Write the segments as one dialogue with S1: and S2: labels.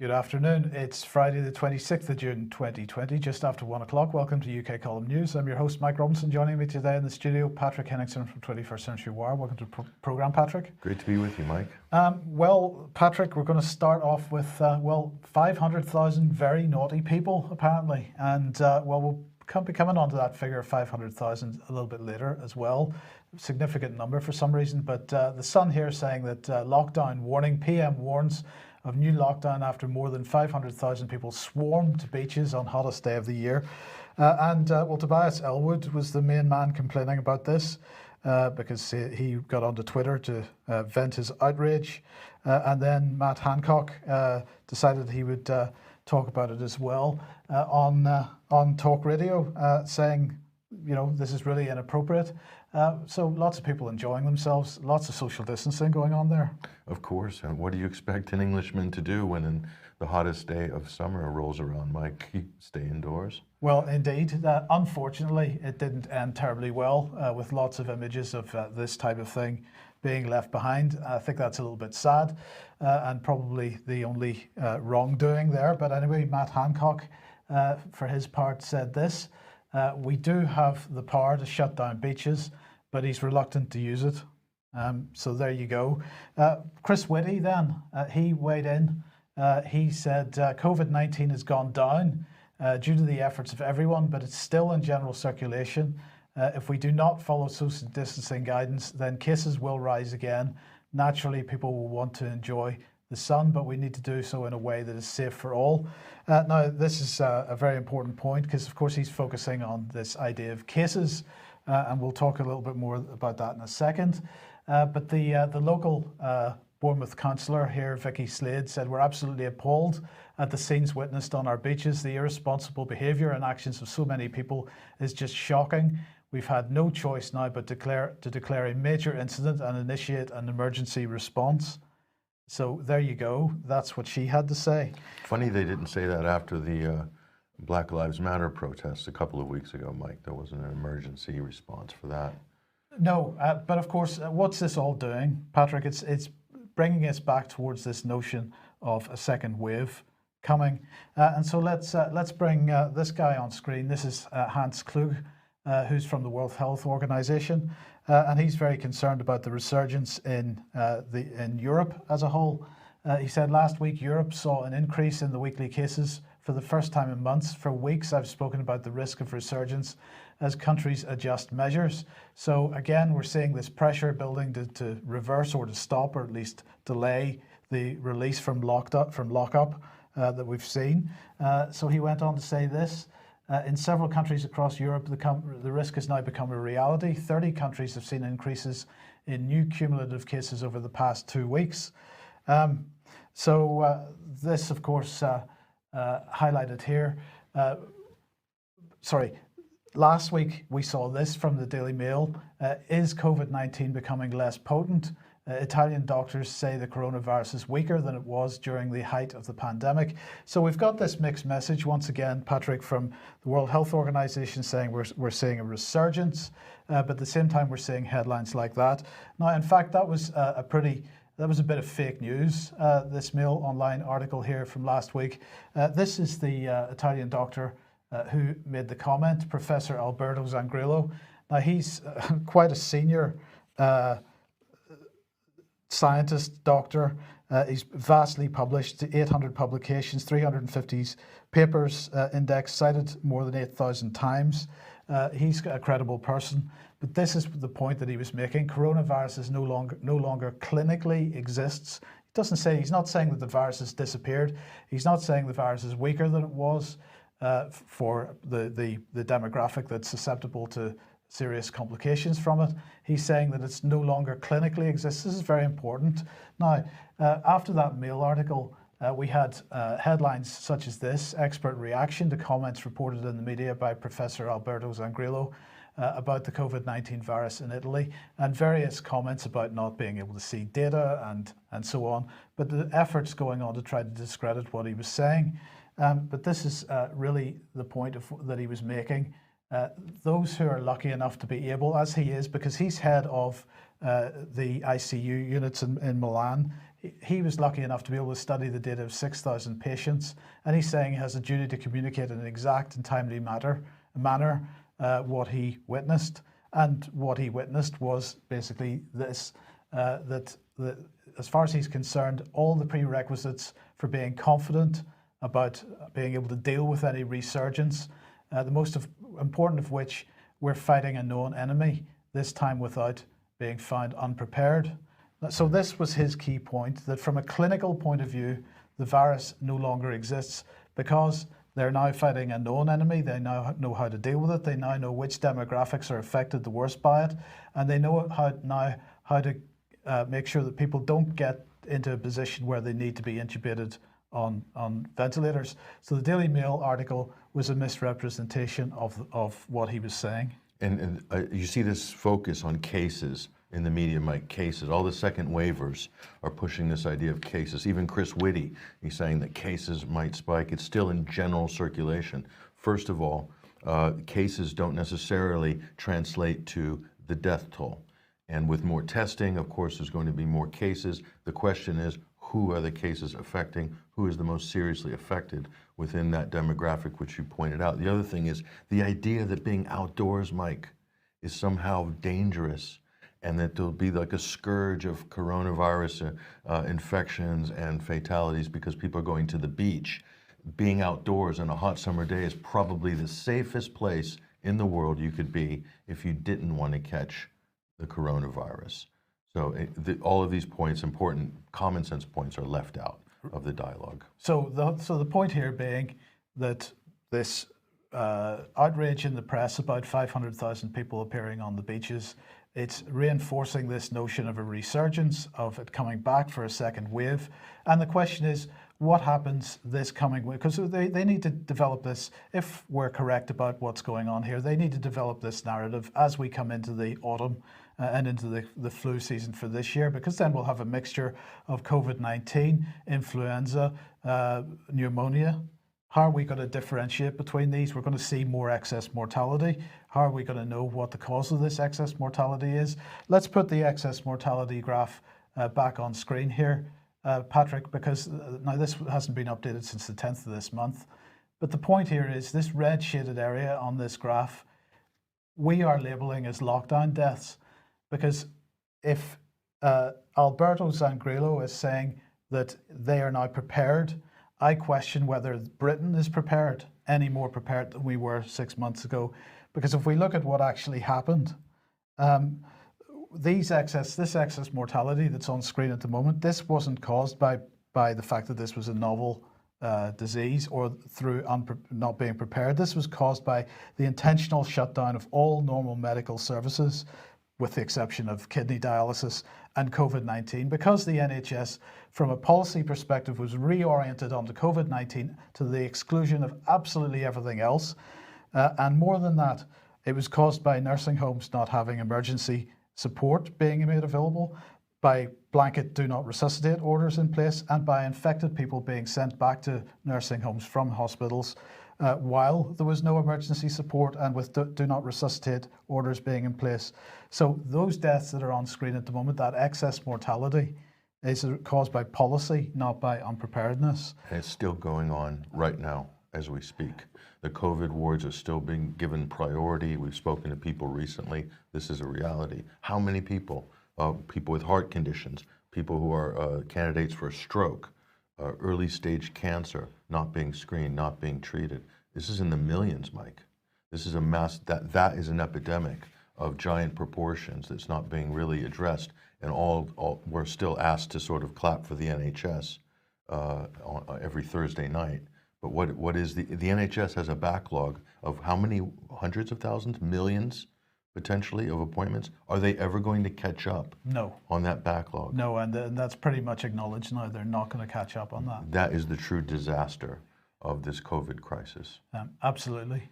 S1: Good afternoon. It's Friday the 26th of June 2020, just after 1 o'clock. Welcome to UK Column News. I'm your host, Mike Robinson. Joining me today in the studio, Patrick Henningsen from 21st Century Wire. Welcome to the programme, Patrick.
S2: Great to be with you, Mike.
S1: Well, Patrick, we're going to start off with, 500,000 very naughty people, apparently. And, we'll be coming on to that figure of 500,000 a little bit later as well. Significant number for some reason. But the Sun here saying that lockdown warning, PM warns of new lockdown after more than 500,000 people swarmed to beaches on hottest day of the year. Tobias Elwood was the main man complaining about this because he got onto Twitter to vent his outrage. And then Matt Hancock decided he would talk about it as well on talk radio, saying, you know, this is really inappropriate. So lots of people enjoying themselves, lots of social distancing going on there.
S2: Of course, and what do you expect an Englishman to do when in the hottest day of summer rolls around, Mike? Stay indoors?
S1: Well, indeed. Unfortunately, it didn't end terribly well with lots of images of this type of thing being left behind. I think that's a little bit sad and probably the only wrongdoing there. But anyway, Matt Hancock, for his part, said this. We do have the power to shut down beaches, but he's reluctant to use it. So there you go. Chris Whitty then, he weighed in. He said COVID-19 has gone down due to the efforts of everyone, but it's still in general circulation. If we do not follow social distancing guidance, then cases will rise again. Naturally, people will want to enjoy the sun, but we need to do so in a way that is safe for all. Now, this is a very important point because, of course, he's focusing on this idea of cases, and we'll talk a little bit more about that in a second. But the local Bournemouth councillor here, Vicky Slade, said, "We're absolutely appalled at the scenes witnessed on our beaches. The irresponsible behaviour and actions of so many people is just shocking. We've had no choice now but to declare a major incident and initiate an emergency response." So there you go. That's what she had to say.
S2: Funny they didn't say that after the Black Lives Matter protests a couple of weeks ago, Mike. There wasn't an emergency response for that.
S1: No, but of course, what's this all doing, Patrick? It's bringing us back towards this notion of a second wave coming. And so let's bring this guy on screen. This is Hans Klug, who's from the World Health Organization. And he's very concerned about the resurgence in Europe as a whole. He said last week Europe saw an increase in the weekly cases for the first time in months. For weeks I've spoken about the risk of resurgence as countries adjust measures. So again, we're seeing this pressure building to reverse or to stop or at least delay the release from lockup that we've seen. So he went on to say this. In several countries across Europe, the risk has now become a reality. 30 countries have seen increases in new cumulative cases over the past 2 weeks. This, of course, highlighted here. Last week we saw this from the Daily Mail. Is COVID-19 becoming less potent? Italian doctors say the coronavirus is weaker than it was during the height of the pandemic. So we've got this mixed message once again, Patrick, from the World Health Organization saying we're seeing a resurgence, but at the same time we're seeing headlines like that. Now, in fact, that was a bit of fake news. This Mail Online article here from last week. This is the Italian doctor who made the comment, Professor Alberto Zangrillo. Now he's quite a senior scientist, doctor. He's vastly published, 800 publications, 350 papers indexed, cited more than 8,000 times. He's a credible person, but this is the point that he was making. Coronavirus is no longer clinically exists. He's not saying that the virus has disappeared. He's not saying the virus is weaker than it was for the demographic that's susceptible to serious complications from it. He's saying that it's no longer clinically exists. This is very important. Now, after that Mail article, we had headlines such as this: expert reaction to comments reported in the media by Professor Alberto Zangrillo about the COVID-19 virus in Italy, and various comments about not being able to see data and so on. But the efforts going on to try to discredit what he was saying. But this is really the point that he was making. Those who are lucky enough to be able, as he is, because he's head of the ICU units in Milan, he was lucky enough to be able to study the data of 6,000 patients, and he's saying he has a duty to communicate in an exact and timely manner what he witnessed. And what he witnessed was basically this, that as far as he's concerned, all the prerequisites for being confident about being able to deal with any resurgence, the most important of which, we're fighting a known enemy, this time without being found unprepared. So this was his key point, that from a clinical point of view, the virus no longer exists because they're now fighting a known enemy. They now know how to deal with it. They now know which demographics are affected the worst by it. And they know how to make sure that people don't get into a position where they need to be intubated on ventilators. So the Daily Mail article was a misrepresentation of what he was saying.
S2: And you see this focus on cases in the media, Mike, cases. All the second waivers are pushing this idea of cases. Even Chris Whitty, he's saying that cases might spike. It's still in general circulation. First of all, cases don't necessarily translate to the death toll. And with more testing, of course, there's going to be more cases. The question is, who are the cases affecting? Who is the most seriously affected within that demographic, which you pointed out? The other thing is the idea that being outdoors, Mike, is somehow dangerous and that there'll be like a scourge of coronavirus infections and fatalities because people are going to the beach. Being outdoors on a hot summer day is probably the safest place in the world you could be if you didn't want to catch the coronavirus. So all of these points, important common sense points, are left out of the dialogue.
S1: So the point here being that this outrage in the press about 500,000 people appearing on the beaches, it's reinforcing this notion of a resurgence, of it coming back for a second wave. And the question is, what happens this coming week? Because they need to develop this, if we're correct about what's going on here, they need to develop this narrative as we come into the autumn and into the flu season for this year, because then we'll have a mixture of COVID-19, influenza, pneumonia. How are we going to differentiate between these? We're going to see more excess mortality. How are we going to know what the cause of this excess mortality is? Let's put the excess mortality graph back on screen here, Patrick, because now this hasn't been updated since the 10th of this month. But the point here is this red shaded area on this graph, we are labeling as lockdown deaths. Because if Alberto Zangrillo is saying that they are now prepared, I question whether Britain is prepared, any more prepared than we were 6 months ago. Because if we look at what actually happened, this excess mortality that's on screen at the moment, this wasn't caused by the fact that this was a novel disease or through not being prepared. This was caused by the intentional shutdown of all normal medical services, with the exception of kidney dialysis and COVID-19, because the NHS, from a policy perspective, was reoriented onto COVID-19 to the exclusion of absolutely everything else. And more than that, it was caused by nursing homes not having emergency support being made available, by blanket do not resuscitate orders in place, and by infected people being sent back to nursing homes from hospitals while there was no emergency support and with do not resuscitate orders being in place. So those deaths that are on screen at the moment, that excess mortality, is caused by policy, not by unpreparedness.
S2: And it's still going on right now as we speak. The COVID wards are still being given priority. We've spoken to people recently. This is a reality. How many people, people with heart conditions, people who are candidates for a stroke, early stage cancer, not being screened, not being treated. This is in the millions, Mike. This is a mass, that is an epidemic of giant proportions that's not being really addressed. And all we're still asked to sort of clap for the NHS every Thursday night. But what is the NHS has a backlog of how many hundreds of thousands, millions, potentially, of appointments? Are they ever going to catch up?
S1: No.
S2: On that backlog?
S1: No, and that's pretty much acknowledged now. They're not going to catch up on that.
S2: That is the true disaster of this COVID crisis.
S1: Absolutely.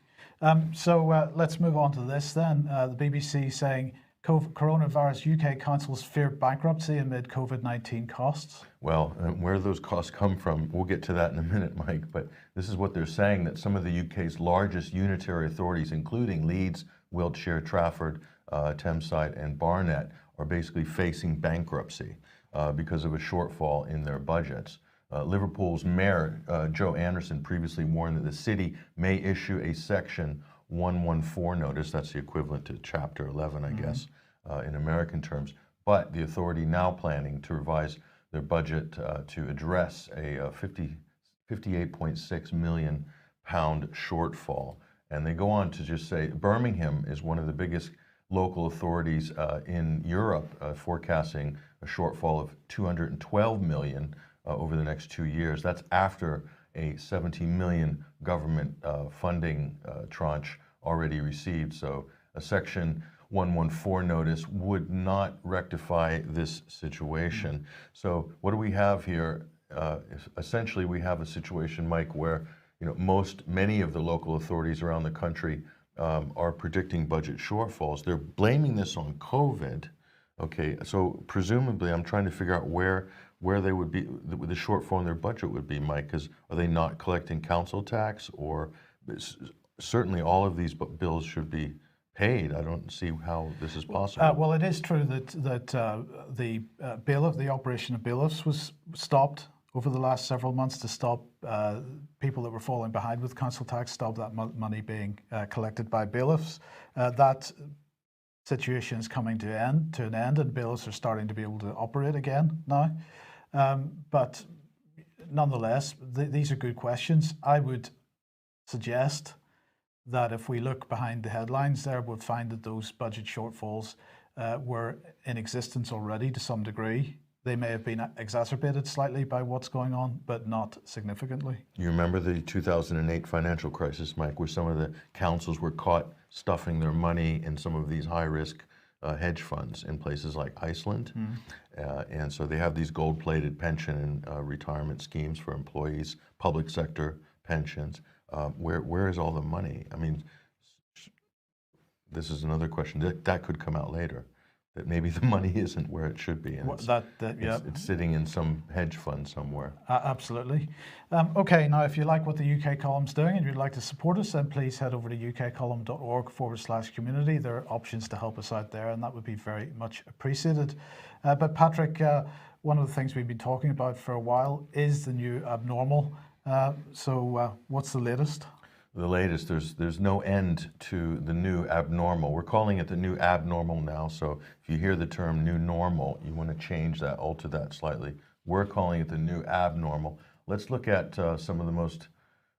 S1: So let's move on to this then. The BBC saying coronavirus UK councils fear bankruptcy amid COVID-19 costs.
S2: Well, where those costs come from, we'll get to that in a minute, Mike, but this is what they're saying, that some of the UK's largest unitary authorities, including Leeds, Wiltshire, Trafford, Thameside, and Barnet, are basically facing bankruptcy because of a shortfall in their budgets. Liverpool's Mayor, Joe Anderson, previously warned that the city may issue a Section 114 notice, that's the equivalent to Chapter 11, I guess, in American terms, but the authority now planning to revise their budget to address a 58.6 million pound shortfall. And they go on to just say Birmingham is one of the biggest local authorities in Europe, forecasting a shortfall of 212 million over the next 2 years. That's after a 17 million government funding tranche already received. So a Section 114 notice would not rectify this situation. So what do we have here? Essentially, we have a situation, Mike, where many of the local authorities around the country are predicting budget shortfalls. They're blaming this on COVID. Okay, so presumably, I'm trying to figure out where they would be, the shortfall in their budget would be, Mike, because are they not collecting council tax? Or certainly all of these bills should be paid. I don't see how this is possible.
S1: Well, it is true that the bailiff, the operation of bailiffs was stopped over the last several months to stop people that were falling behind with council tax, stop that money being collected by bailiffs. That situation is coming to an end, and bailiffs are starting to be able to operate again now. But nonetheless, these are good questions. I would suggest that if we look behind the headlines there, we'll find that those budget shortfalls were in existence already to some degree. They may have been exacerbated slightly by what's going on, but not significantly.
S2: You remember the 2008 financial crisis, Mike, where some of the councils were caught stuffing their money in some of these high-risk hedge funds in places like Iceland. And so they have these gold-plated pension and retirement schemes for employees, public sector pensions. Where is all the money? I mean, this is another question that could come out later, that maybe the money isn't where it should be, and it's sitting in some hedge fund somewhere.
S1: Absolutely. Okay, now if you like what the UK Column's doing and you'd like to support us, then please head over to ukcolumn.org/community. There are options to help us out there, and that would be very much appreciated. But Patrick, one of the things we've been talking about for a while is the new abnormal. So what's the latest?
S2: The latest, there's no end to the new abnormal. We're calling it the new abnormal now, so if you hear the term new normal, you want to change that, alter that slightly. We're calling it the new abnormal. Let's look at some of the most,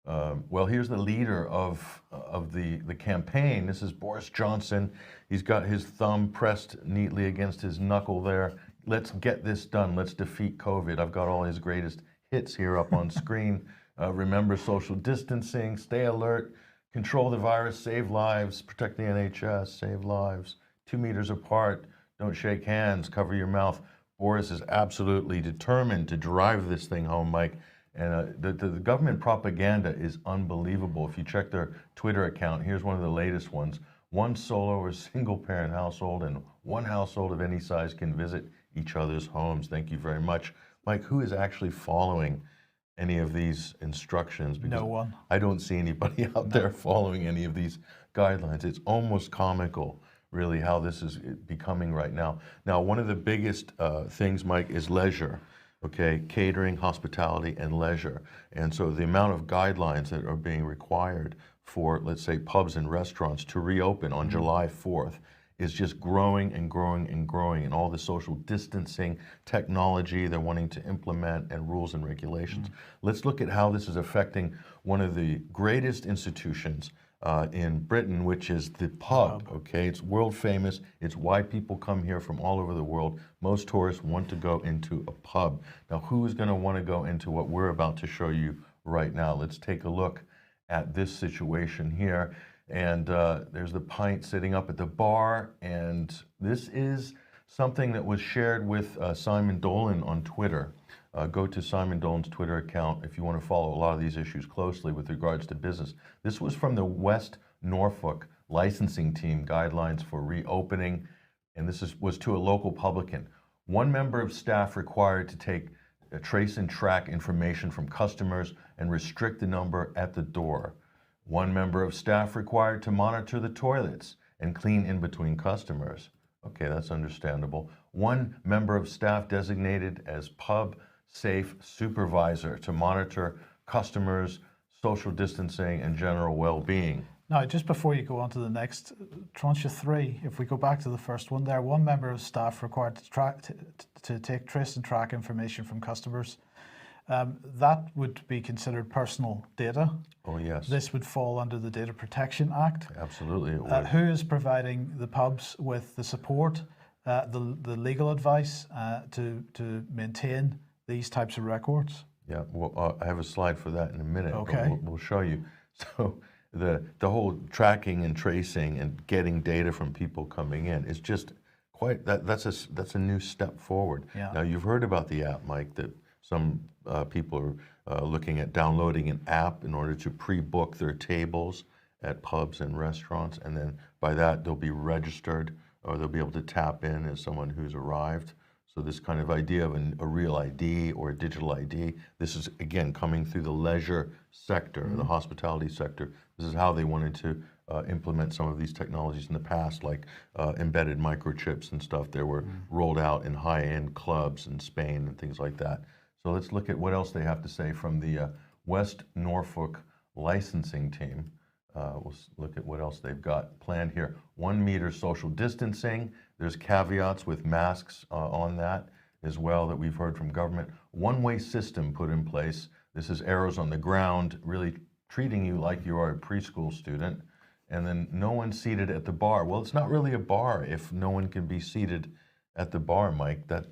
S2: well, here's the leader of the campaign. This is Boris Johnson. He's got his thumb pressed neatly against his knuckle there. Let's get this done. Let's defeat COVID. I've got all his greatest hits here up on screen. Remember social distancing, stay alert, control the virus, save lives, protect the NHS, save lives, 2 meters apart, don't shake hands, cover your mouth. Boris is absolutely determined to drive this thing home, Mike. And the government propaganda is unbelievable. If you check their Twitter account, here's one of the latest ones. One solo or single parent household and one household of any size can visit each other's homes. Thank you very much. Mike, who is actually following any of these instructions? Because
S1: no one.
S2: I don't see anybody out there following any of these guidelines. It's almost comical, really, how this is becoming right now. Now, one of the biggest things, Mike, is leisure. Okay, catering, hospitality, and leisure. And so the amount of guidelines that are being required for, let's say, pubs and restaurants to reopen on July 4th is just growing and growing and growing, and all the social distancing technology they're wanting to implement and rules and regulations. Let's look at how this is affecting one of the greatest institutions in Britain, which is the pub. Okay, it's world famous. It's why people come here from all over the world. Most tourists want to go into a pub. Now, who is going to want to go into what we're about to show you right now? Let's take a look at this situation here. And there's the pint sitting up at the bar, and this is something that was shared with Simon Dolan on Twitter. Go to Simon Dolan's Twitter account if you want to follow a lot of these issues closely with regards to business. This was from the West Norfolk licensing team guidelines for reopening, and this was to a local publican. One member of staff required to take trace and track information from customers and restrict the number at the door. One member of staff required to monitor the toilets and clean in between customers. Okay, that's understandable. One member of staff designated as pub safe supervisor to monitor customers, social distancing, and general well-being.
S1: Now, just before you go on to the next, tranche 3, if we go back to the first one there, one member of staff required to take, trace and track information from customers. That would be considered personal data.
S2: Oh, yes.
S1: This would fall under the Data Protection Act.
S2: Absolutely, it would.
S1: Who is providing the pubs with the support, the legal advice to maintain these types of records?
S2: Yeah, well, I have a slide for that in a minute.
S1: Okay.
S2: But we'll show you. So the whole tracking and tracing and getting data from people coming in is just quite, that's a new step forward.
S1: Yeah.
S2: Now, you've heard about the app, Mike, that some people are looking at downloading an app in order to pre-book their tables at pubs and restaurants, and then by that they'll be registered, or they'll be able to tap in as someone who's arrived. So this kind of idea of a real ID or a digital ID, this is, again, coming through the leisure sector, the hospitality sector. This is how they wanted to implement some of these technologies in the past, like embedded microchips and stuff. They were rolled out in high-end clubs in Spain and things like that. So let's look at what else they have to say from the West Norfolk licensing team. We'll look at what else they've got planned here. 1 meter social distancing. There's caveats with masks on that as well that we've heard from government. One-way system put in place. This is arrows on the ground, really treating you like you are a preschool student. And then no one seated at the bar. Well, it's not really a bar if no one can be seated at the bar, Mike. That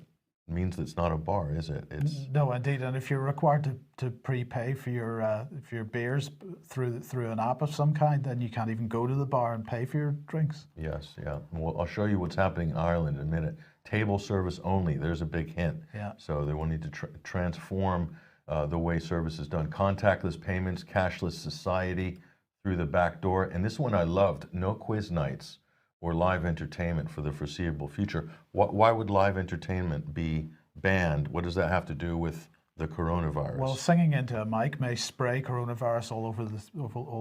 S2: means it's not a bar, is it? It's
S1: No, indeed. And if you're required to prepay for your beers through an app of some kind, then you can't even go to the bar and pay for your drinks.
S2: Yes, yeah. Well, I'll show you what's happening in Ireland in a minute. Table service only. There's a big hint.
S1: Yeah.
S2: So they will need to transform the way service is done. Contactless payments, cashless society through the back door. And this one I loved. No quiz nights or live entertainment for the foreseeable future. Why would live entertainment be banned? What does that have to do with the coronavirus?
S1: Well, singing into a mic may spray coronavirus all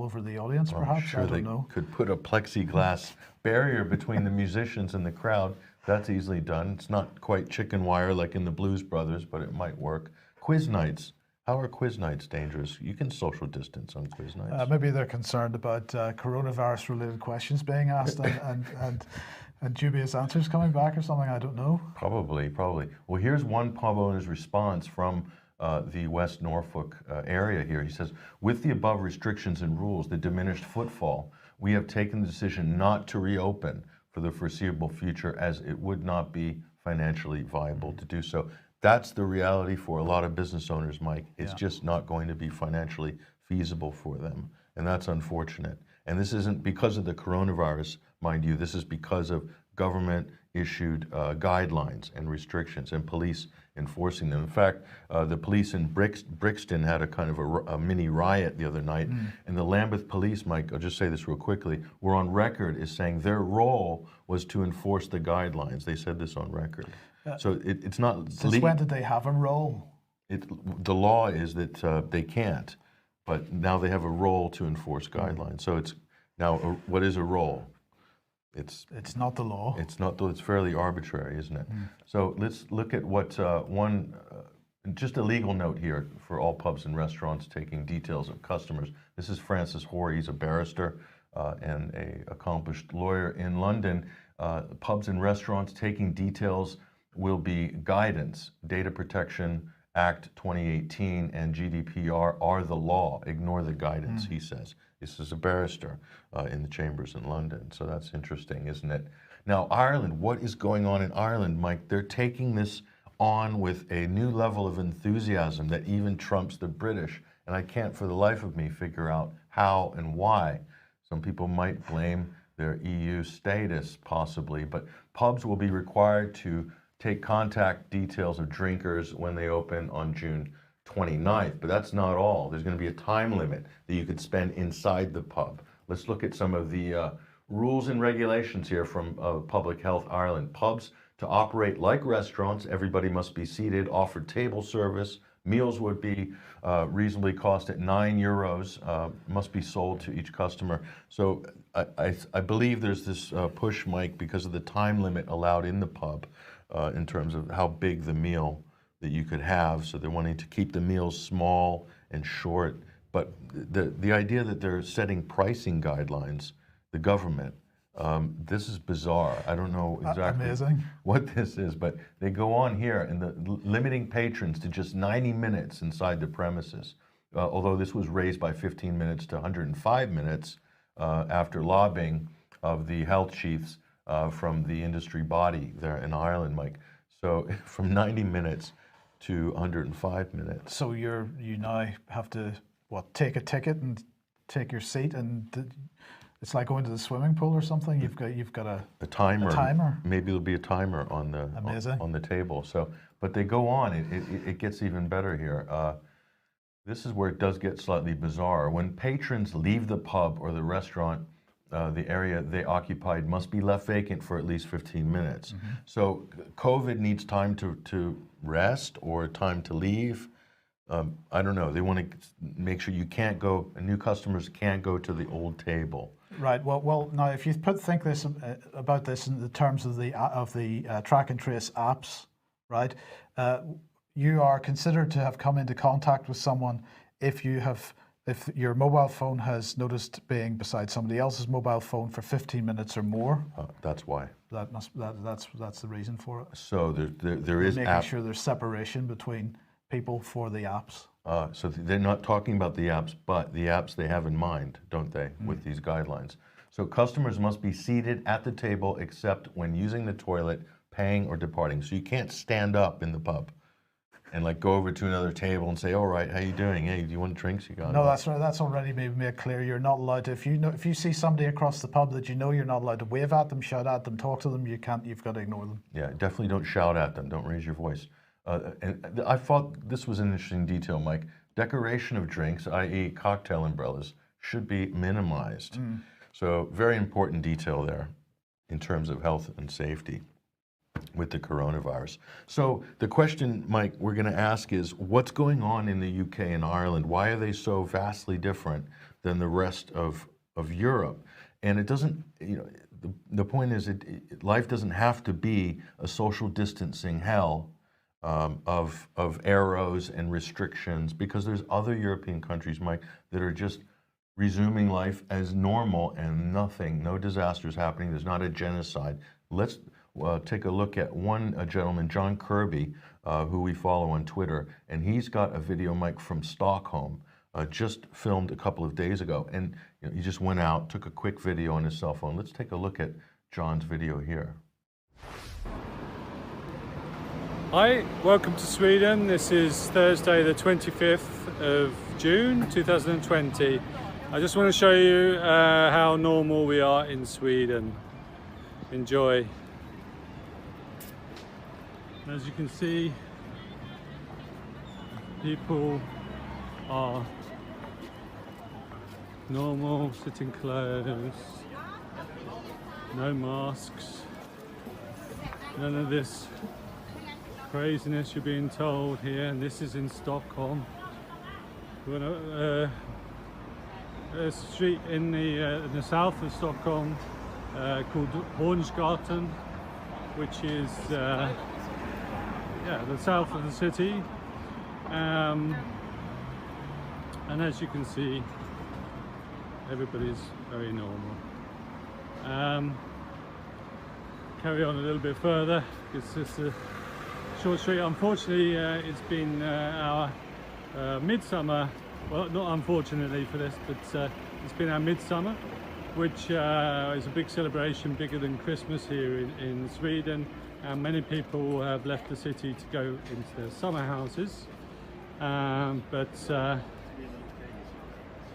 S1: over the audience, perhaps.
S2: Sure,
S1: I don't
S2: they
S1: know.
S2: could put a plexiglass barrier between the musicians and the crowd. That's easily done. It's not quite chicken wire like in the Blues Brothers, but it might work. Quiz nights. How are quiz nights dangerous? You can social distance on quiz nights.
S1: Maybe they're concerned about coronavirus-related questions being asked and dubious answers coming back or something. I don't know.
S2: Probably. Well, here's one pub owner's response from the West Norfolk area here. He says, with the above restrictions and rules, the diminished footfall, we have taken the decision not to reopen for the foreseeable future as it would not be financially viable to do so. That's the reality for a lot of business owners, Mike. It's just not going to be financially feasible for them. And that's unfortunate. And this isn't because of the coronavirus, mind you. This is because of government issued guidelines and restrictions and police enforcing them. In fact, the police in Brixton had a kind of a mini riot the other night. And the Lambeth police, Mike, I'll just say this real quickly, were on record as saying their role was to enforce the guidelines. They said this on record. So it's not.
S1: Since when did they have a role?
S2: The law is that they can't, but now they have a role to enforce guidelines. So it's now what is a role? It's
S1: not the law.
S2: It's not. It's fairly arbitrary, isn't it? So let's look at what just a legal note here for all pubs and restaurants taking details of customers. This is Francis Hoare. He's a barrister and an accomplished lawyer in London. Pubs and restaurants taking details will be guidance. Data Protection Act 2018 and GDPR are the law. Ignore the guidance, he says. This is a barrister in the chambers in London. So that's interesting, isn't it? Now, Ireland, what is going on in Ireland, Mike? They're taking this on with a new level of enthusiasm that even trumps the British. And I can't for the life of me figure out how and why. Some people might blame their EU status, possibly, but pubs will be required to take contact details of drinkers when they open on June 29th, but that's not all. There's going to be a time limit that you could spend inside the pub. Let's look at some of the rules and regulations here from Public Health Ireland. Pubs to operate like restaurants, everybody must be seated, offer table service. Meals would be reasonably cost at €9, must be sold to each customer. So I believe there's this push, Mike, because of the time limit allowed in the pub in terms of how big the meal that you could have. So they're wanting to keep the meals small and short. But the idea that they're setting pricing guidelines, the government, this is bizarre. I don't know exactly what this is, but they go on here and limiting patrons to just 90 minutes inside the premises. Although this was raised by 15 minutes to 105 minutes after lobbying of the health chiefs from the industry body there in Ireland, Mike. So from 90 minutes to 105 minutes.
S1: So you now have to, what, take a ticket and take your seat, and it's like going to the swimming pool or something. You've got a
S2: timer.
S1: A timer.
S2: Maybe there'll be a timer on the table. So, but they go on. It gets even better here. This is where it does get slightly bizarre. When patrons leave the pub or the restaurant, the area they occupied must be left vacant for at least 15 minutes. Mm-hmm. So COVID needs time to rest or time to leave. I don't know. They want to make sure new customers can't go to the old table.
S1: Right. Well. Now, if you think about this in the terms of the track and trace apps, right? You are considered to have come into contact with someone if your mobile phone has noticed being beside somebody else's mobile phone for 15 minutes or more.
S2: That's why.
S1: That's the reason for it.
S2: So there is
S1: making sure there's separation between people for the apps.
S2: So they're not talking about the apps, but the apps they have in mind, don't they, with these guidelines? So customers must be seated at the table except when using the toilet, paying, or departing. So you can't stand up in the pub and like go over to another table and say, "All right, how you doing? Hey, do you want drinks? You got?"
S1: No, that's right. That's already made clear. You're not allowed to. If you see somebody across the pub that you're not allowed to wave at them, shout at them, talk to them. You can't. You've got to ignore them.
S2: Yeah, definitely don't shout at them. Don't raise your voice. And I thought this was an interesting detail, Mike. Decoration of drinks, i.e. cocktail umbrellas, should be minimized. So very important detail there in terms of health and safety with the coronavirus. So the question, Mike, we're going to ask is, what's going on in the UK and Ireland? Why are they so vastly different than the rest of Europe? And it doesn't, the point is life doesn't have to be a social distancing hell of arrows and restrictions, because there's other European countries, Mike, that are just resuming life as normal and no disasters happening. There's not a genocide. Let's take a look at a gentleman, John Kirby, who we follow on Twitter, and he's got a video, Mike, from Stockholm, just filmed a couple of days ago, and he just went out, took a quick video on his cell phone. Let's take a look at John's video here.
S3: Hi, welcome to Sweden. This is Thursday the 25th of June 2020. I just want to show you how normal we are in Sweden. Enjoy. As you can see, people are normal, sitting close, no masks, none of this craziness you're being told here. And this is in Stockholm. We're a street in the south of Stockholm called Hornsgatan, which is the south of the city, and as you can see, everybody's very normal. Carry on a little bit further. It's just a short street. Unfortunately, it's been our midsummer. Well, not unfortunately for this, but it's been our midsummer, which is a big celebration, bigger than Christmas here in Sweden. And many people have left the city to go into their summer houses.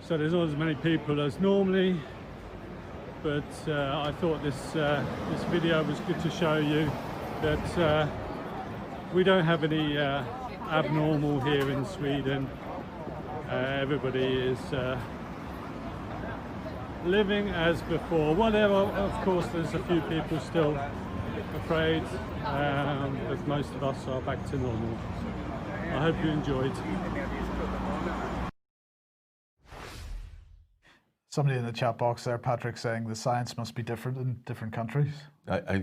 S3: So there's not as many people as normally. But I thought this video was good to show you that we don't have any abnormal here in Sweden. Everybody is living as before. Whatever, of course, there's a few people still afraid, but most of us are back to normal. I hope you enjoyed.
S1: Somebody in the chat box there, Patrick, saying the science must be different in different countries.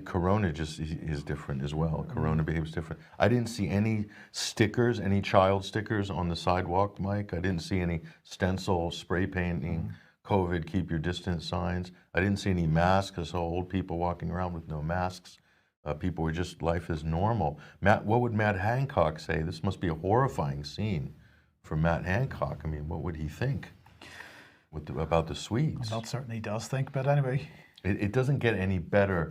S2: Corona just is different as well. Corona behaves different. I didn't see any stickers, any child stickers on the sidewalk, Mike. I didn't see any stencil, spray painting, COVID, keep your distance signs. I didn't see any masks. I saw old people walking around with no masks. People were just, life is normal. Matt, what would Matt Hancock say? This must be a horrifying scene for Matt Hancock. I mean, what would he think about the Swedes?
S1: Well, that certainly does think, but anyway.
S2: It doesn't get any better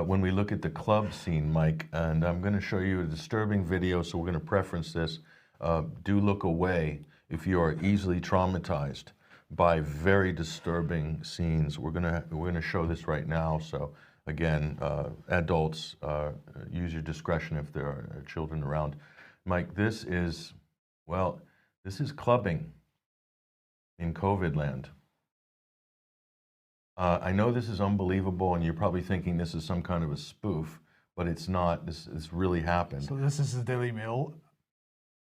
S2: when we look at the club scene, Mike, and I'm going to show you a disturbing video, so we're going to preference this. Do look away if you are easily traumatized by very disturbing scenes. We're going to show this right now, so again, adults, use your discretion if there are children around. Mike, this is clubbing in COVID land. I know this is unbelievable, and you're probably thinking this is some kind of a spoof, but it's not. This really happened.
S1: So this is the Daily Mail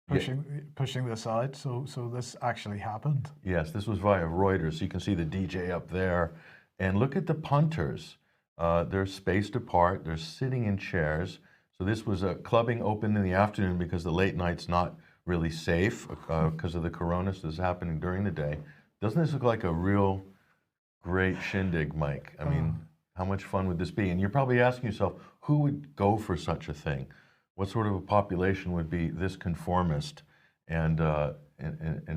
S1: pushing this out. So this actually happened.
S2: Yes, this was via Reuters. So you can see the DJ up there, and look at the punters. They're spaced apart. They're sitting in chairs. So this was a clubbing open in the afternoon because the late night's not really safe because of the corona. So this is happening during the day. Doesn't this look like a real great shindig, Mike? I mean, how much fun would this be? And you're probably asking yourself, who would go for such a thing? What sort of a population would be this conformist? And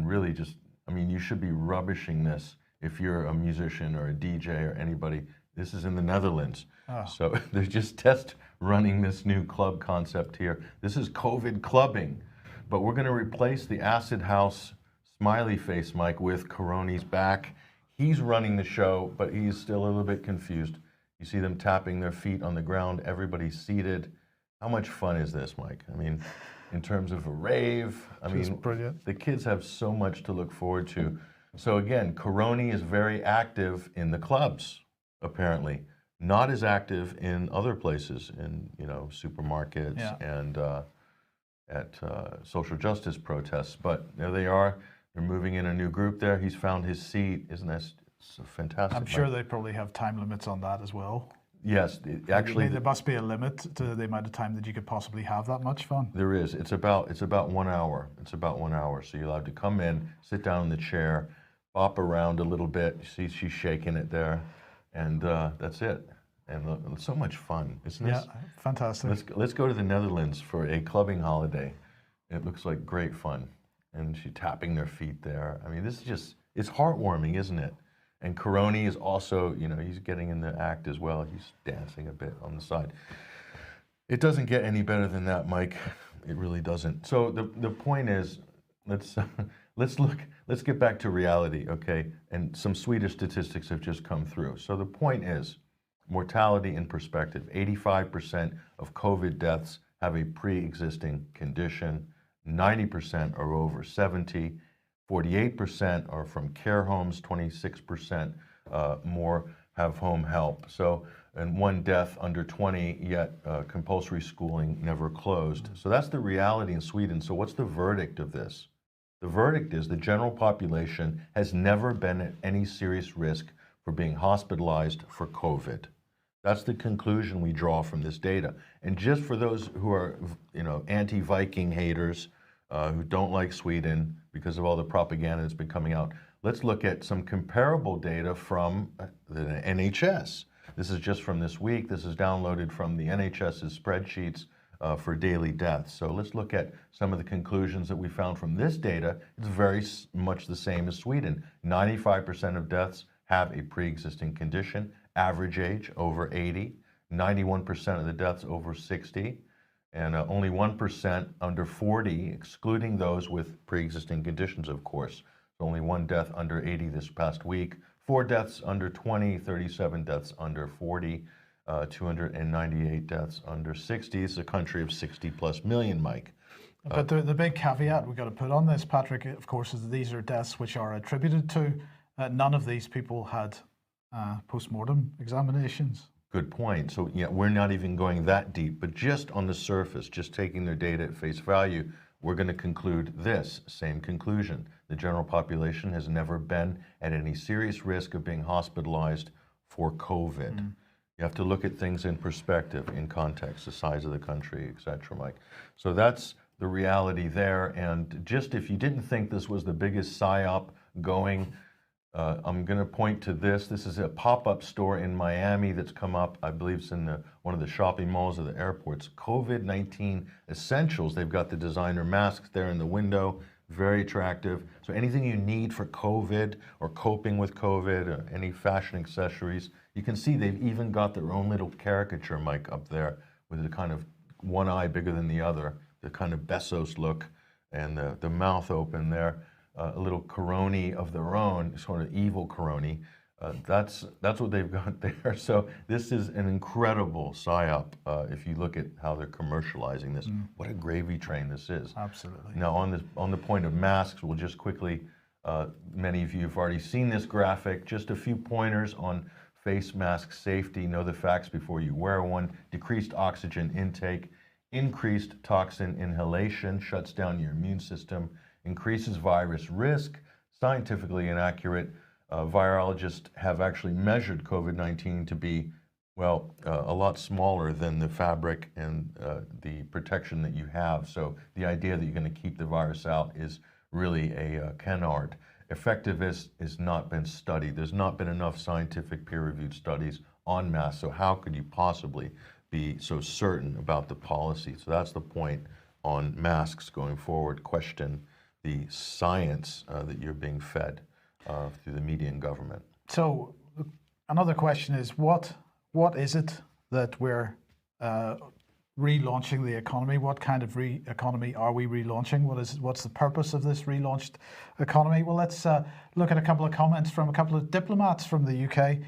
S2: really just, I mean, you should be rubbishing this if you're a musician or a DJ or anybody. This is in the Netherlands. So they're just test running this new club concept here. This is COVID clubbing, but we're going to replace the acid house smiley face, Mike, with Coroni's back. He's running the show, but he's still a little bit confused. You see them tapping their feet on the ground. Everybody's seated. How much fun is this, Mike? I mean, in terms of a rave, I mean,
S1: brilliant.
S2: The kids have so much to look forward to. So again, Coroni is very active in the clubs, apparently. Not as active in other places, in supermarkets and at social justice protests. But there they are. They're moving in a new group there. He's found his seat. Isn't that so fantastic?
S1: I'm sure they probably have time limits on that as well.
S2: Yes, actually,
S1: there must be a limit to the amount of time that you could possibly have that much fun.
S2: There is. It's about 1 hour. It's about 1 hour. So you're allowed to come in, sit down in the chair, bop around a little bit. You see she's shaking it there, and that's it. And it's so much fun, isn't it?
S1: Yeah, fantastic.
S2: Let's go to the Netherlands for a clubbing holiday. It looks like great fun. And she's tapping their feet there. I mean, this is just, it's heartwarming, isn't it? And Coroni is also, he's getting in the act as well. He's dancing a bit on the side. It doesn't get any better than that, Mike. It really doesn't. So the point is, let's get back to reality, okay? And some Swedish statistics have just come through. So the point is, mortality in perspective. 85% of COVID deaths have a pre-existing condition. 90% are over 70, 48% are from care homes, 26% more have home help. So, and 1 death under 20, yet compulsory schooling never closed. So that's the reality in Sweden. So what's the verdict of this? The verdict is the general population has never been at any serious risk for being hospitalized for COVID. That's the conclusion we draw from this data. And just for those who are, anti-Viking haters, who don't like Sweden because of all the propaganda that's been coming out, let's look at some comparable data from the NHS. This is just from this week. This is downloaded from the NHS's spreadsheets for daily deaths. So let's look at some of the conclusions that we found from this data. It's very much the same as Sweden. 95% of deaths have a pre-existing condition. Average age over 80, 91% of the deaths over 60, and only 1% under 40, excluding those with pre-existing conditions, of course. So only 1 death under 80 this past week, 4 deaths under 20, 37 deaths under 40, 298 deaths under 60. It's a country of 60 plus million, Mike.
S1: But the big caveat we've got to put on this, Patrick, of course, is that these are deaths which are attributed to. None of these people had post-mortem examinations.
S2: Good point. So we're not even going that deep, but just on the surface, just taking their data at face value, we're going to conclude this same conclusion. The general population has never been at any serious risk of being hospitalized for COVID. You have to look at things in perspective, in context, the size of the country, et cetera, Mike. So that's the reality there. And just if you didn't think this was the biggest PSYOP going, I'm going to point to this. This is a pop-up store in Miami that's come up. I believe it's in one of the shopping malls of the airports. COVID-19 essentials. They've got the designer masks there in the window. Very attractive. So anything you need for COVID or coping with COVID or any fashion accessories, you can see they've even got their own little caricature, Mike, up there with the kind of one eye bigger than the other, the kind of Bezos look and the mouth open there. A little coroni of their own, sort of evil coroni. That's what they've got there. So this is an incredible PSYOP if you look at how they're commercializing this. What a gravy train this is.
S1: Absolutely.
S2: Now on the point of masks, we'll just quickly, many of you have already seen this graphic, just a few pointers on face mask safety. Know the facts before you wear one. Decreased oxygen intake, increased toxin inhalation, shuts down your immune system, increases virus risk, scientifically inaccurate. Virologists have actually measured COVID-19 to be, well, a lot smaller than the fabric and the protection that you have. So the idea that you're going to keep the virus out is really a canard. Effectiveness has not been studied. There's not been enough scientific peer-reviewed studies on masks. So how could you possibly be so certain about the policy? So that's the point on masks going forward. Question the science that you're being fed through the media and government.
S1: So another question is, what is it that we're relaunching the economy? What kind of economy are we relaunching? What's the purpose of this relaunched economy? Well, let's look at a couple of comments from a couple of diplomats from the UK.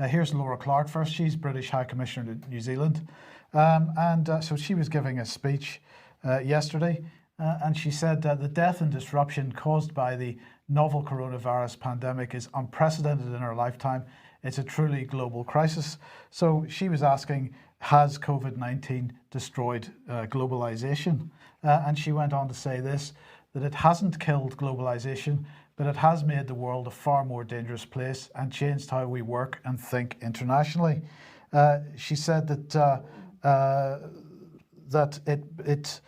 S1: Here's Laura Clark first. She's British High Commissioner to New Zealand. So she was giving a speech yesterday. And she said that the death and disruption caused by the novel coronavirus pandemic is unprecedented in our lifetime. It's a truly global crisis. So she was asking, has COVID-19 destroyed globalization? And she went on to say this, that it hasn't killed globalization, but it has made the world a far more dangerous place and changed how we work and think internationally. She said that it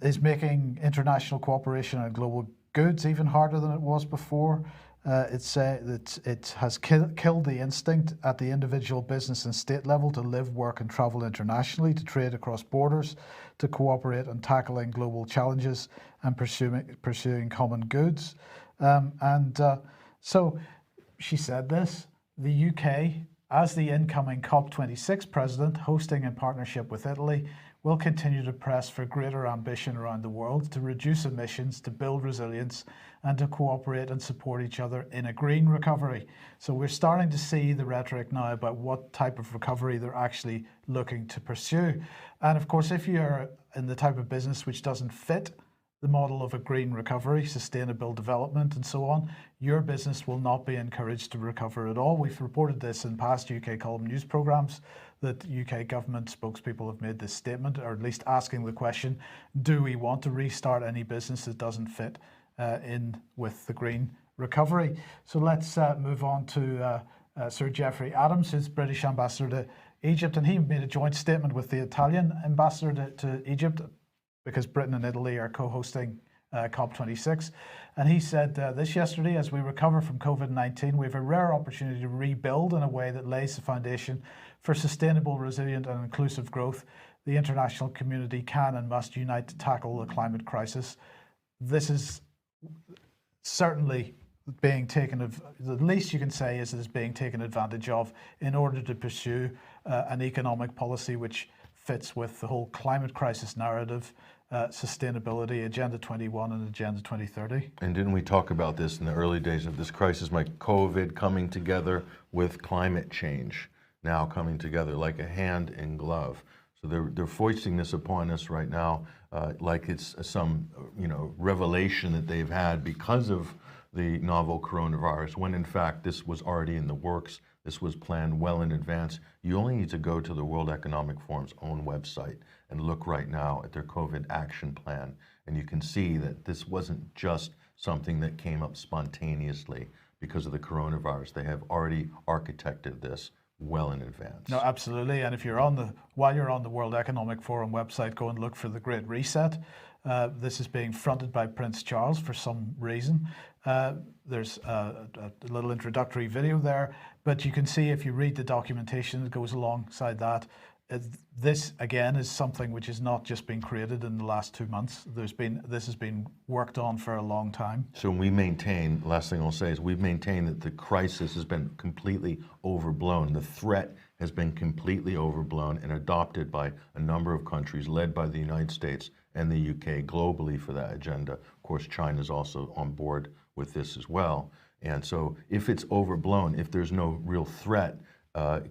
S1: is making international cooperation on global goods even harder than it was before. It's that it has killed the instinct at the individual, business and state level to live, work and travel internationally, to trade across borders, to cooperate on tackling global challenges and pursuing common goods. So she said this, the UK, as the incoming COP26 president, hosting in partnership with Italy, will continue to press for greater ambition around the world to reduce emissions, to build resilience, and to cooperate and support each other in a green recovery. So we're starting to see the rhetoric now about what type of recovery they're actually looking to pursue. And of course, if you're in the type of business which doesn't fit the model of a green recovery, sustainable development and so on, your business will not be encouraged to recover at all. We've reported this in past UK column news programmes that UK government spokespeople have made this statement, or at least asking the question, do we want to restart any business that doesn't fit in with the green recovery? So let's move on to Sir Geoffrey Adams, who's British ambassador to Egypt, and he made a joint statement with the Italian ambassador to Egypt, because Britain and Italy are co-hosting COP26. And he said this yesterday, as we recover from COVID-19, we have a rare opportunity to rebuild in a way that lays the foundation for sustainable, resilient and inclusive growth. The international community can and must unite to tackle the climate crisis. This is certainly being taken, the least you can say is it is being taken advantage of in order to pursue an economic policy which fits with the whole climate crisis narrative, sustainability, Agenda 21 and Agenda 2030. And
S2: didn't we talk about this in the early days of this crisis, like COVID coming together with climate change, now coming together like a hand in glove. So they're foisting this upon us right now, like it's some revelation that they've had because of the novel coronavirus, when in fact this was already in the works. This was planned well in advance. You only need to go to the World Economic Forum's own website and look right now at their COVID action plan. And you can see that this wasn't just something that came up spontaneously because of the coronavirus. They have already architected this well in advance.
S1: No, absolutely. And if you're while you're on the World Economic Forum website, go and look for the Great Reset. This is being fronted by Prince Charles for some reason. There's a little introductory video there, but you can see if you read the documentation that goes alongside that, this again is something which has not just been created in the last 2 months. This has been worked on for a long time.
S2: So we maintain, last thing I'll say is we've maintained that the crisis has been completely overblown. The threat has been completely overblown and adopted by a number of countries led by the United States and the UK globally for that agenda. Of course, China is also on board with this as well. And so if it's overblown, if there's no real threat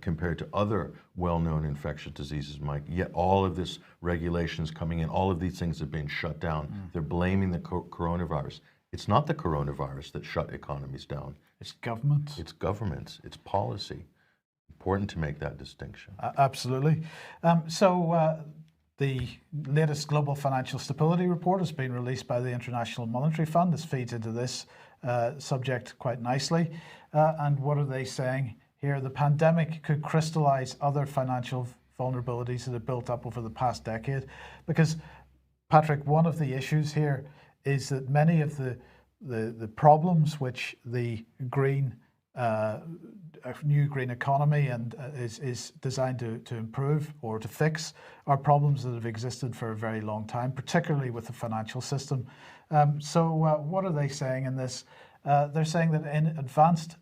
S2: compared to other well-known infectious diseases, Mike, yet all of this regulations coming in, all of these things have been shut down. They're blaming the coronavirus. It's not the coronavirus that shut economies down.
S1: It's governments.
S2: It's governments. It's policy. Important to make that distinction.
S1: Absolutely. The latest Global Financial Stability Report has been released by the International Monetary Fund. This feeds into this subject quite nicely. And what are they saying here? The pandemic could crystallize other financial vulnerabilities that have built up over the past decade. Because, Patrick, one of the issues here is that many of the problems which the new green economy and is designed to improve or to fix are problems that have existed for a very long time, particularly with the financial system. What are they saying in this? They're saying that in advanced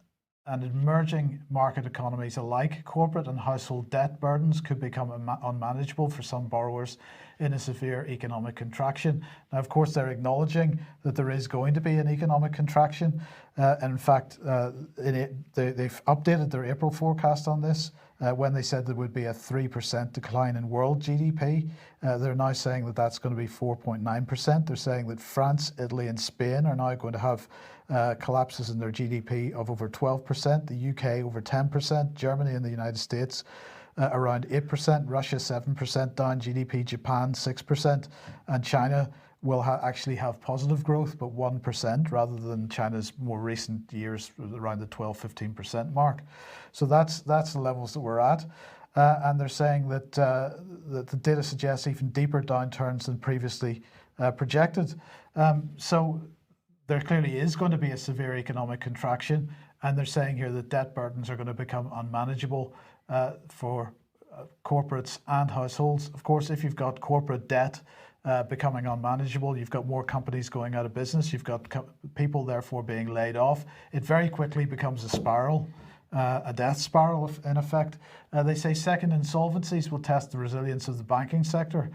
S1: and emerging market economies alike, corporate and household debt burdens could become unmanageable for some borrowers in a severe economic contraction. Now, of course, they're acknowledging that there is going to be an economic contraction. And in fact, they've updated their April forecast on this when they said there would be a 3% decline in world GDP. They're now saying that that's going to be 4.9%. They're saying that France, Italy, and Spain are now going to have collapses in their GDP of over 12%, the UK over 10%, Germany and the United States around 8%, Russia 7% down GDP, Japan 6%, and China will actually have positive growth, but 1% rather than China's more recent years around the 12-15% mark. So that's the levels that we're at. And they're saying that the data suggests even deeper downturns than previously projected. So there clearly is going to be a severe economic contraction, and they're saying here that debt burdens are going to become unmanageable for corporates and households. Of course, if you've got corporate debt becoming unmanageable, you've got more companies going out of business, you've got people therefore being laid off, it very quickly becomes a spiral, a death spiral in effect. They say second insolvencies will test the resilience of the banking sector.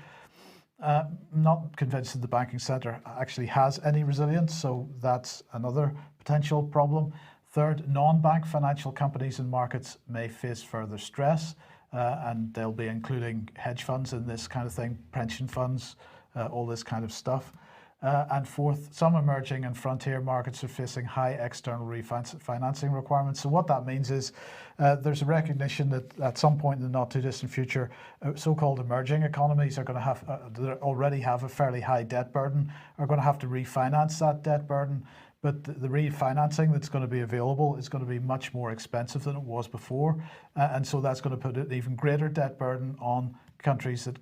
S1: I'm not convinced that the banking sector actually has any resilience, so that's another potential problem. Third, non-bank financial companies and markets may face further stress, and they'll be including hedge funds in this kind of thing, pension funds, all this kind of stuff. And fourth, some emerging and frontier markets are facing high external refinancing requirements. So what that means is there's a recognition that at some point in the not too distant future, so-called emerging economies are going to have, that already have a fairly high debt burden, are going to have to refinance that debt burden. But the refinancing that's going to be available is going to be much more expensive than it was before. And so that's going to put an even greater debt burden on countries that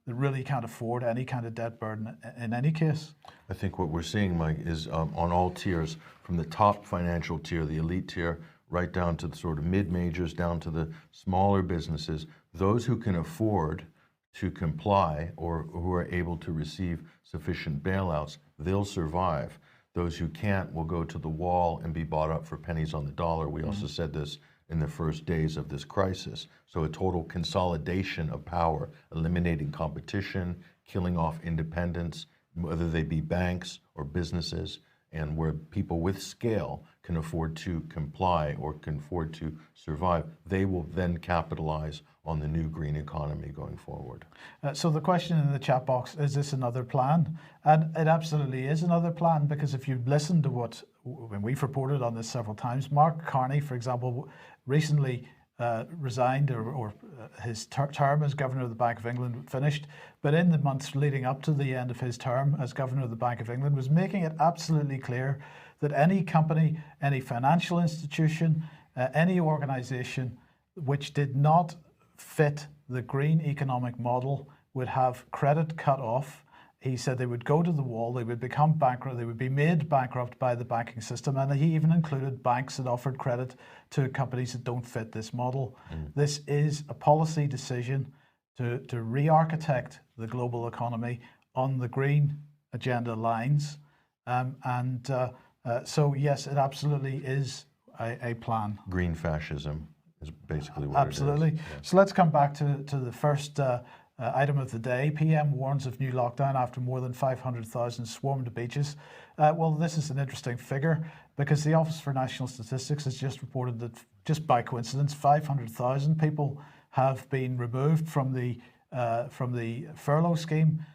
S1: really can't afford any kind of debt burden in any case.
S2: I think what we're seeing, Mike, is on all tiers, from the top financial tier, the elite tier, right down to the sort of mid-majors, down to the smaller businesses, those who can afford to comply or who are able to receive sufficient bailouts, they'll survive. Those who can't will go to the wall and be bought up for pennies on the dollar. We also said this in the first days of this crisis. So a total consolidation of power, eliminating competition, killing off independence, whether they be banks or businesses, and where people with scale can afford to comply or can afford to survive, they will then capitalize on the new green economy going forward.
S1: So the question in the chat box, is this another plan? And it absolutely is another plan, because if you listen to when we've reported on this several times, Mark Carney, for example, recently resigned, or his term as Governor of the Bank of England finished, but in the months leading up to the end of his term as Governor of the Bank of England was making it absolutely clear that any company, any financial institution, any organization which did not fit the green economic model would have credit cut off. He said they would go to the wall, they would become bankrupt, they would be made bankrupt by the banking system, and he even included banks that offered credit to companies that don't fit this model. This is a policy decision to re-architect the global economy on the green agenda lines. So yes, it absolutely is a plan.
S2: Green fascism is basically what
S1: Absolutely.
S2: it is. Yeah.
S1: So let's come back to the first item of the day. PM warns of new lockdown after more than 500,000 swarmed the beaches. Well, this is an interesting figure, because the Office for National Statistics has just reported that, just by coincidence, 500,000 people have been removed from the furlough scheme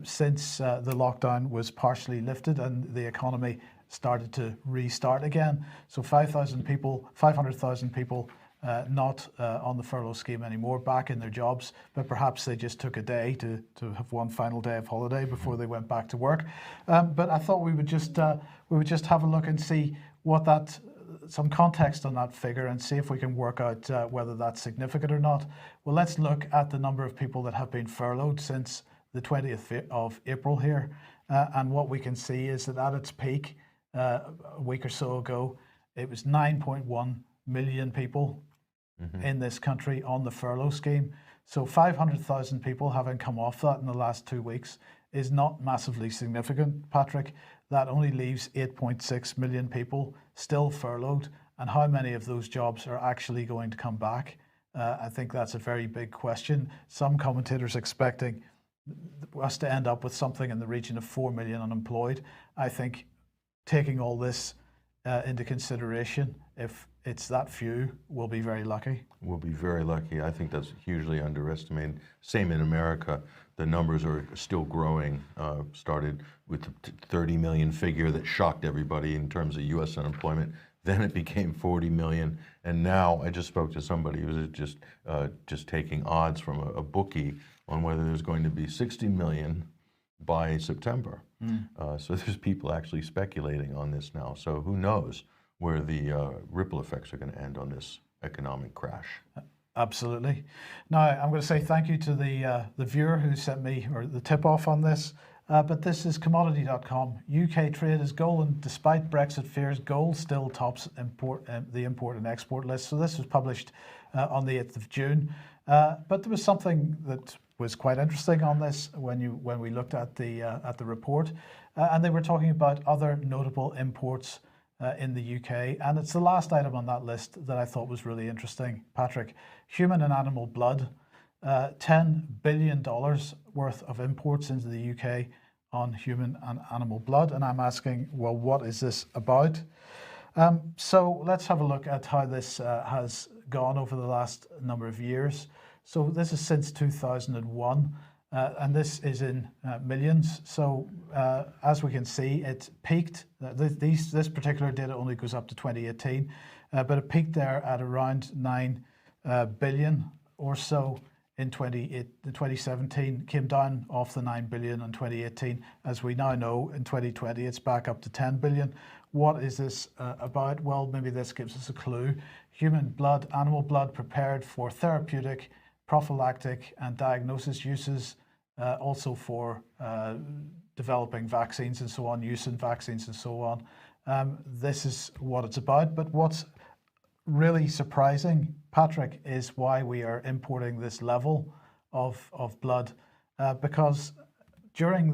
S1: since the lockdown was partially lifted and the economy started to restart again. So 500,000 people not on the furlough scheme anymore, back in their jobs, but perhaps they just took a day to have one final day of holiday before they went back to work. But I thought we would just have a look and see what some context on that figure, and see if we can work out whether that's significant or not. Well, let's look at the number of people that have been furloughed since the 20th of April here. And what we can see is that at its peak, a week or so ago, it was 9.1 million people in this country on the furlough scheme. So 500,000 people having come off that in the last 2 weeks is not massively significant, Patrick. That only leaves 8.6 million people still furloughed. And how many of those jobs are actually going to come back? I think that's a very big question. Some commentators expecting us to end up with something in the region of 4 million unemployed. I think taking all this into consideration, if it's that few, we'll be very lucky.
S2: We'll be very lucky. I think that's hugely underestimated. Same in America. The numbers are still growing. Started with the 30 million figure that shocked everybody in terms of U.S. unemployment. Then it became 40 million. And now I just spoke to somebody who was just taking odds from a bookie on whether there's going to be 60 million by September. So there's people actually speculating on this now. So who knows where the ripple effects are going to end on this economic crash.
S1: Absolutely. Now, I'm going to say thank you to the viewer who sent me the tip off on this. But this is commodity.com. UK trade is gold, and despite Brexit fears, gold still tops the import and export list. So this was published on the 8th of June. But there was something that was quite interesting on this when we looked at the report, and they were talking about other notable imports in the UK, and it's the last item on that list that I thought was really interesting, Patrick. Human and animal blood, $10 billion worth of imports into the UK on human and animal blood, and I'm asking, well, what is this about? So let's have a look at how this has gone over the last number of years. So this is since 2001, and this is in millions. So as we can see, it peaked. This particular data only goes up to 2018, but it peaked there at around 9 billion or so in 2017, came down off the 9 billion in 2018. As we now know, in 2020, it's back up to 10 billion. What is this about? Well, maybe this gives us a clue. Human blood, animal blood prepared for therapeutic, prophylactic and diagnosis uses, also for developing vaccines and so on, use in vaccines and so on. This is what it's about. But what's really surprising, Patrick, is why we are importing this level of blood, because during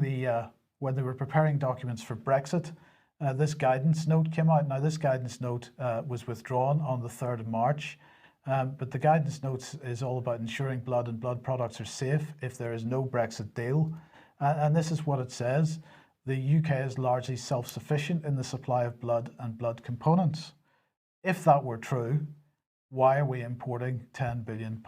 S1: when they were preparing documents for Brexit, this guidance note came out. Now, this guidance note was withdrawn on the 3rd of March. But the guidance notes is all about ensuring blood and blood products are safe if there is no Brexit deal. And this is what it says. the UK is largely self-sufficient in the supply of blood and blood components. If that were true, why are we importing $10 billion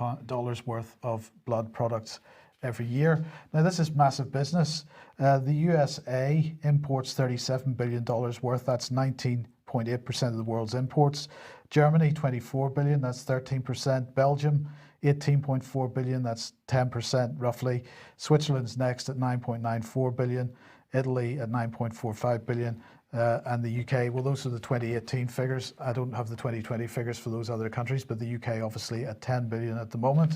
S1: worth of blood products every year? Now, this is massive business. The USA imports $37 billion worth. That's 19.8% of the world's imports. Germany, 24 billion. That's 13%. Belgium, 18.4 billion. That's 10% roughly. Switzerland's next at 9.94 billion. Italy at 9.45 billion. And the UK, well, those are the 2018 figures. I don't have the 2020 figures for those other countries, but the UK obviously at 10 billion at the moment.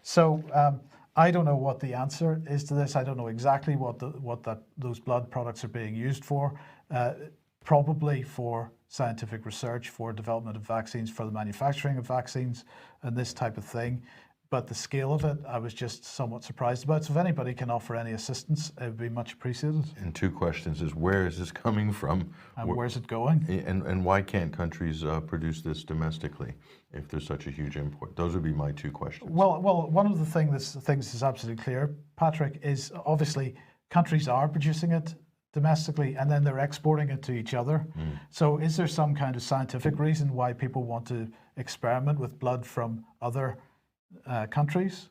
S1: So I don't know what the answer is to this. I don't know exactly what those blood products are being used for. Probably for scientific research, for development of vaccines, for the manufacturing of vaccines, and this type of thing. But the scale of it, I was just somewhat surprised about. So if anybody can offer any assistance, it would be much appreciated.
S2: And two questions is, where is this coming from?
S1: And where's it going?
S2: And why can't countries produce this domestically if there's such a huge import? Those would be my two questions.
S1: Well, one of the things is absolutely clear, Patrick, is obviously countries are producing it domestically and then they're exporting it to each other. So is there some kind of scientific reason why people want to experiment with blood from other countries?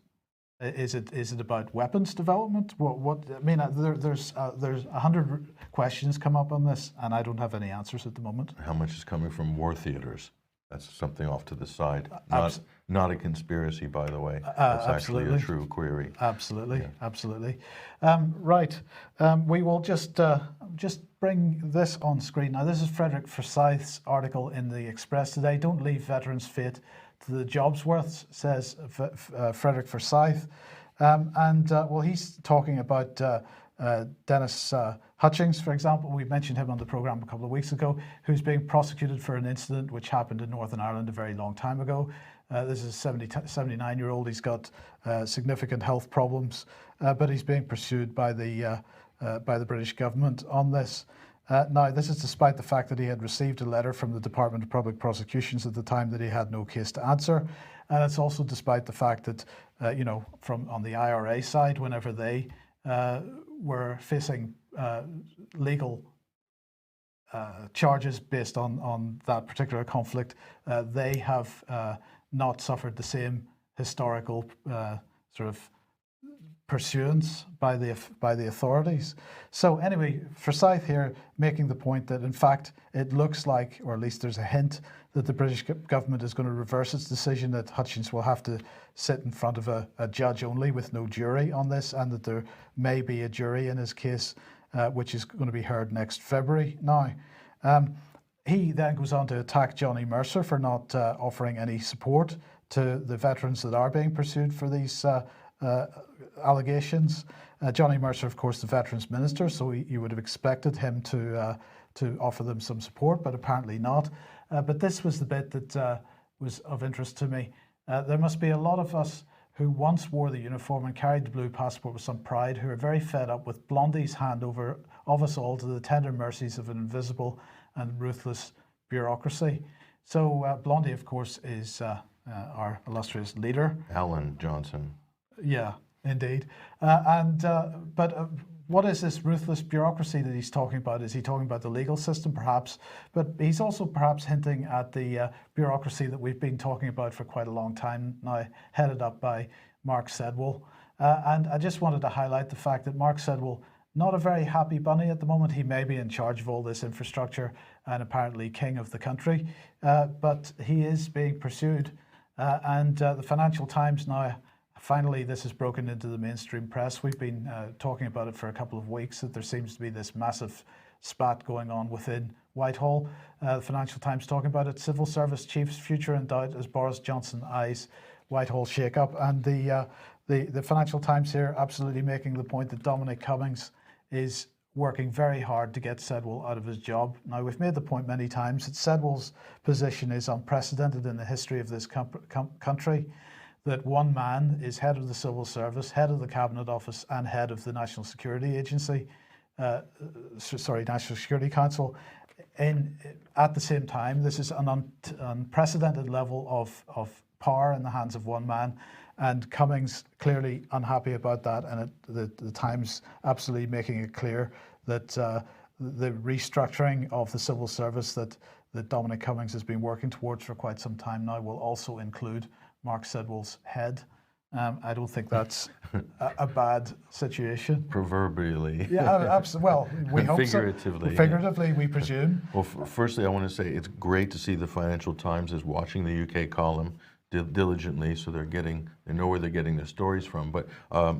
S1: Is it about weapons development? What I mean, there's 100 questions come up on this, and I don't have any answers at the moment.
S2: How much is coming from war theaters? That's something off to the side. Not a conspiracy, by the way. That's actually a true query.
S1: Absolutely, yeah. Absolutely. Right. We will just bring this on screen. Now, this is Frederick Forsyth's article in the Express today. Don't leave veterans' fate to the job's worth, says Frederick Forsyth. Well, he's talking about Dennis Hutchings, for example. We mentioned him on the programme a couple of weeks ago, who's being prosecuted for an incident which happened in Northern Ireland a very long time ago. This is a 79-year-old. He's got significant health problems, but he's being pursued by the British government on this. Now, this is despite the fact that he had received a letter from the Department of Public Prosecutions at the time that he had no case to answer. And it's also despite the fact that, from on the IRA side, whenever they were facing legal charges based on that particular conflict, they have not suffered the same historical sort of pursuance by the authorities. So anyway, Forsyth here making the point that in fact it looks like, or at least there's a hint, that the British government is going to reverse its decision, that Hutchins will have to sit in front of a judge only with no jury on this, and that there may be a jury in his case, which is going to be heard next February. Now, he then goes on to attack Johnny Mercer for not offering any support to the veterans that are being pursued for these allegations. Johnny Mercer, of course, the Veterans Minister, so you would have expected him to offer them some support, but apparently not. But this was the bit that was of interest to me. There must be a lot of us who once wore the uniform and carried the blue passport with some pride, who are very fed up with Blondie's handover of us all to the tender mercies of an invisible and ruthless bureaucracy. So Blondie, of course, is our illustrious leader.
S2: Alan Johnson.
S1: Yeah, indeed. But what is this ruthless bureaucracy that he's talking about? Is he talking about the legal system, perhaps? But he's also perhaps hinting at the bureaucracy that we've been talking about for quite a long time now, headed up by Mark Sedwill. And I just wanted to highlight the fact that Mark Sedwill, not a very happy bunny at the moment. He may be in charge of all this infrastructure and apparently king of the country, but he is being pursued. And the Financial Times now, finally, this has broken into the mainstream press. We've been talking about it for a couple of weeks, that there seems to be this massive spat going on within Whitehall. The Financial Times talking about it. Civil Service Chief's future in doubt as Boris Johnson eyes Whitehall shake-up. And the Financial Times here absolutely making the point that Dominic Cummings is working very hard to get Sedwill out of his job. Now, we've made the point many times that Sedwill's position is unprecedented in the history of this country, that one man is head of the Civil Service, head of the Cabinet Office, and head of the National Security Agency, National Security Council. At the same time, this is an unprecedented level of power in the hands of one man, and Cummings clearly unhappy about that, and the Times absolutely making it clear that the restructuring of the civil service that Dominic Cummings has been working towards for quite some time now will also include Mark Sidwell's head. I don't think that's a bad situation.
S2: Proverbially.
S1: Yeah, absolutely. Well, we hope so.
S2: Figuratively.
S1: Figuratively, we presume.
S2: Well, firstly, I want to say it's great to see the Financial Times is watching the UK column diligently, so they know where they're getting their stories from. But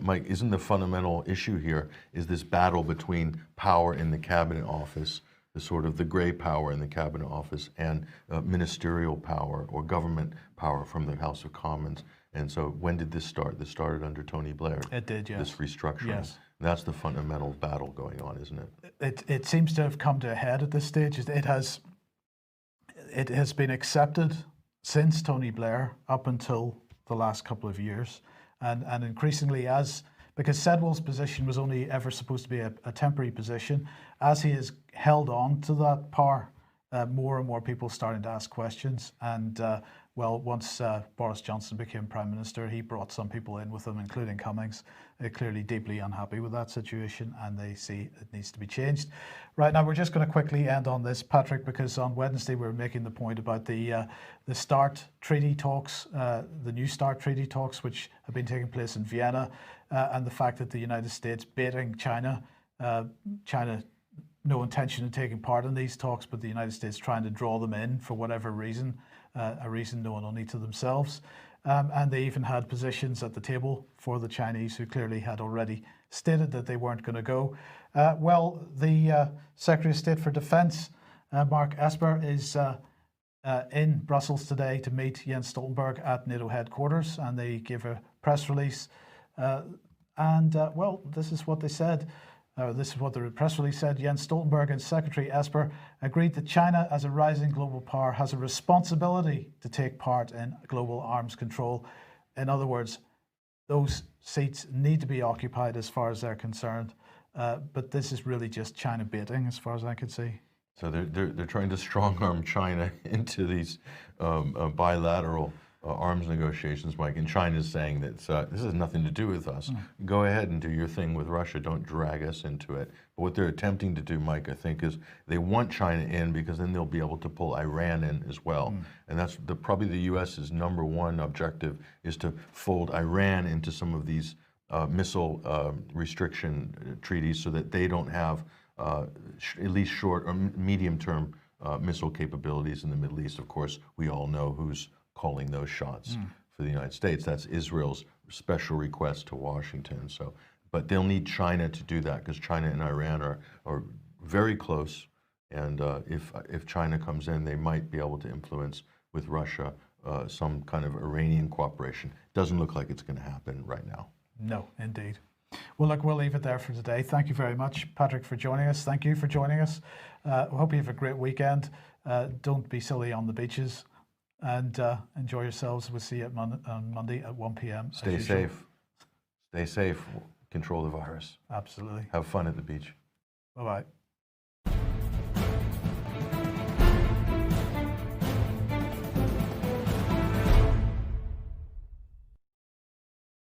S2: Mike, isn't the fundamental issue here is this battle between power in the Cabinet Office, the sort of the gray power in the Cabinet Office, and ministerial power or government power from the House of Commons. And so when did this start? This started under Tony Blair.
S1: It did, yes.
S2: This restructuring.
S1: Yes.
S2: That's the fundamental battle going on, isn't it?
S1: It seems to have come to a head at this stage. It has been accepted since Tony Blair up until the last couple of years, and increasingly because Sidwell's position was only ever supposed to be a temporary position, as he has held on to that power, more and more people starting to ask questions. And once Boris Johnson became Prime Minister, he brought some people in with him, including Cummings, clearly deeply unhappy with that situation, and they see it needs to be changed. Right now, we're just going to quickly end on this, Patrick, because on Wednesday we were making the point about the START treaty talks, the New START treaty talks, which have been taking place in Vienna, and the fact that the United States baiting China, China no intention of taking part in these talks, but the United States trying to draw them in for whatever reason, a reason known only to themselves. And they even had positions at the table for the Chinese, who clearly had already stated that they weren't going to go. The Secretary of State for Defence, Mark Esper, is in Brussels today to meet Jens Stoltenberg at NATO headquarters, and they gave a press release. This is what they said. This is what the press release said. Jens Stoltenberg and Secretary Esper agreed that China, as a rising global power, has a responsibility to take part in global arms control. In other words, those seats need to be occupied as far as they're concerned. But this is really just China baiting, as far as I can see.
S2: So they're trying to strong-arm China into these bilateral arms negotiations, Mike, and China's saying that this has nothing to do with us. Go ahead and do your thing with Russia. Don't drag us into it. But what they're attempting to do, Mike, I think, is they want China in because then they'll be able to pull Iran in as well. And that's probably the U.S.'s number one objective, is to fold Iran into some of these missile restriction treaties so that they don't have at least short or medium-term missile capabilities in the Middle East. Of course, we all know who's calling those shots for the United States. That's Israel's special request to Washington. So, but they'll need China to do that, because China and Iran are very close. And if China comes in, they might be able to influence with Russia some kind of Iranian cooperation. Doesn't look like it's going to happen right now.
S1: No, indeed. Well, look, we'll leave it there for today. Thank you very much, Patrick, for joining us. Thank you for joining us. I hope you have a great weekend. Don't be silly on the beaches, and enjoy yourselves. We'll see you on Monday at 1 p.m.
S2: Stay safe. Stay safe. Control the virus.
S1: Absolutely.
S2: Have fun at the beach.
S1: Bye-bye.